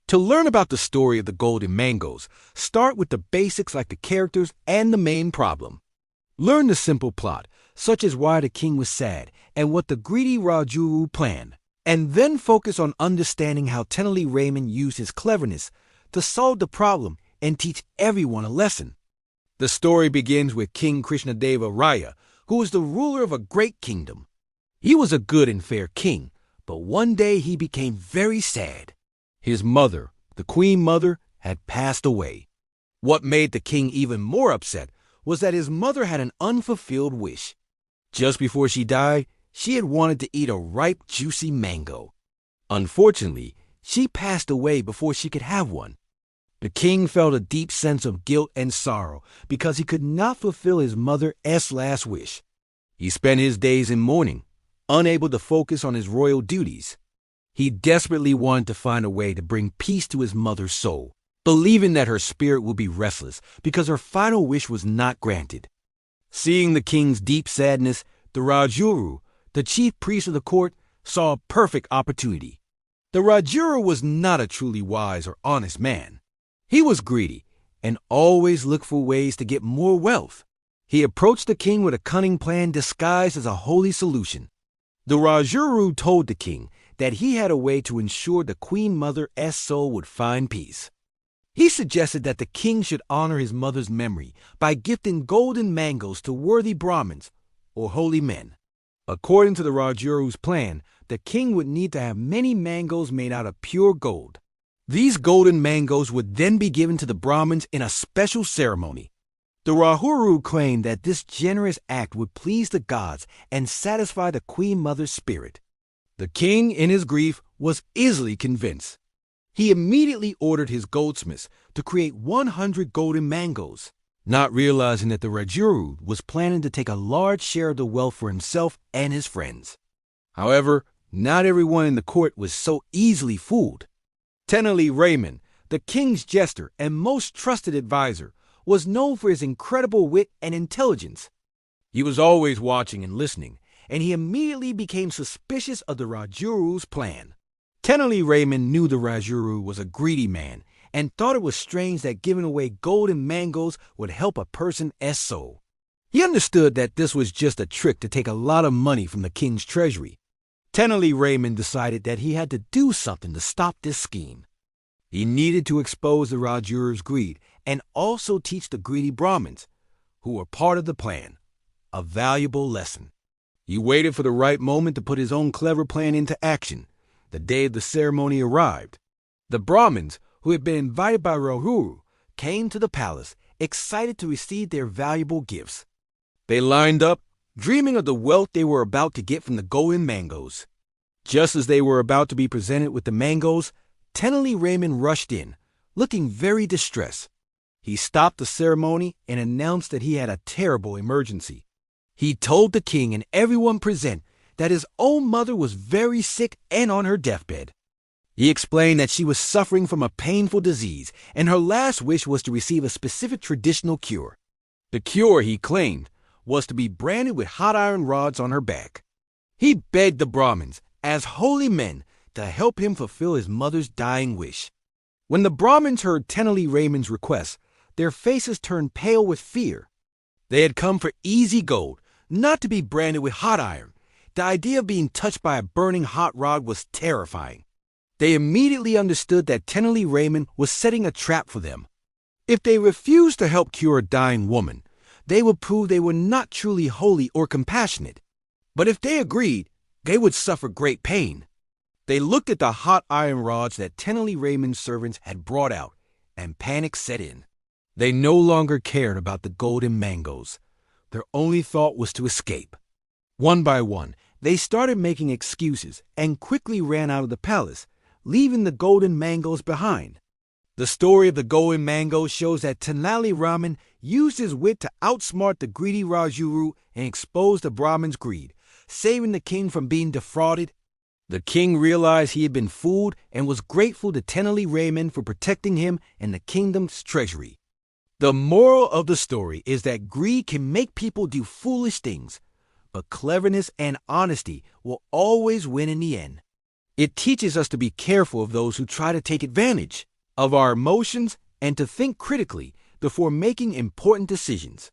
To learn about the story of the golden mangoes, start with the basics like the characters and the main problem. Learn the simple plot, such as why the king was sad and what the greedy Rajuru planned, and then focus on understanding how Tenali Raymond used his cleverness to solve the problem and teach everyone a lesson. The story begins with King Krishnadeva Raya, who was the ruler of a great kingdom. He was a good and fair king, but one day he became very sad. His mother, the Queen Mother, had passed away. What made the king even more upset was that his mother had an unfulfilled wish. Just before she died, she had wanted to eat a ripe, juicy mango. Unfortunately, she passed away before she could have one. The king felt a deep sense of guilt and sorrow because he could not fulfill his mother's last wish. He spent his days in mourning, unable to focus on his royal duties. He desperately wanted to find a way to bring peace to his mother's soul, believing that her spirit would be restless because her final wish was not granted. Seeing the king's deep sadness, the Rajuru, the chief priest of the court, saw a perfect opportunity. The Rajuru was not a truly wise or honest man. He was greedy and always looked for ways to get more wealth. He approached the king with a cunning plan disguised as a holy solution. The Rajuru told the king that he had a way to ensure the Queen Mother's soul would find peace. He suggested that the king should honor his mother's memory by gifting golden mangoes to worthy Brahmins or holy men. According to the Rajuru's plan, the king would need to have many mangoes made out of pure gold. These golden mangoes would then be given to the Brahmins in a special ceremony. The Rajuru claimed that this generous act would please the gods and satisfy the Queen Mother's spirit. The king, in his grief, was easily convinced. He immediately ordered his goldsmiths to create 100 golden mangoes, not realizing that the Rajuru was planning to take a large share of the wealth for himself and his friends. However, not everyone in the court was so easily fooled. Tenali Raymond, the king's jester and most trusted advisor, was known for his incredible wit and intelligence. He was always watching and listening, and he immediately became suspicious of the Rajuru's plan. Tenali Raymond knew the Rajuru was a greedy man and thought it was strange that giving away golden mangoes would help a person's soul. He understood that this was just a trick to take a lot of money from the king's treasury. Tenali Raymond decided that he had to do something to stop this scheme. He needed to expose the Rajuru's greed and also teach the greedy Brahmins, who were part of the plan, a valuable lesson. He waited for the right moment to put his own clever plan into action. The day of the ceremony arrived. The Brahmins, who had been invited by Rajuru, came to the palace, excited to receive their valuable gifts. They lined up, dreaming of the wealth they were about to get from the golden mangoes. Just as they were about to be presented with the mangoes, Tenali Raymond rushed in, looking very distressed. He stopped the ceremony and announced that he had a terrible emergency. He told the king and everyone present that his own mother was very sick and on her deathbed. He explained that she was suffering from a painful disease and her last wish was to receive a specific traditional cure. The cure, he claimed, was to be branded with hot iron rods on her back. He begged the Brahmins, as holy men, to help him fulfill his mother's dying wish. When the Brahmins heard Tenali Raymond's request, their faces turned pale with fear. They had come for easy gold, not to be branded with hot iron. The idea of being touched by a burning hot rod was terrifying. They immediately understood that Tenali Raymond was setting a trap for them. If they refused to help cure a dying woman, they would prove they were not truly holy or compassionate. But if they agreed, they would suffer great pain. They looked at the hot iron rods that Tenali Raymond's servants had brought out, and panic set in. They no longer cared about the golden mangoes. Their only thought was to escape. One by one, they started making excuses and quickly ran out of the palace, leaving the golden mangoes behind. The story of the golden mangoes shows that Tenali Raymond used his wit to outsmart the greedy Rajuru and expose the Brahmin's greed, saving the king from being defrauded. The king realized he had been fooled and was grateful to Tenali Raymond for protecting him and the kingdom's treasury. The moral of the story is that greed can make people do foolish things, but cleverness and honesty will always win in the end. It teaches us to be careful of those who try to take advantage of our emotions and to think critically before making important decisions.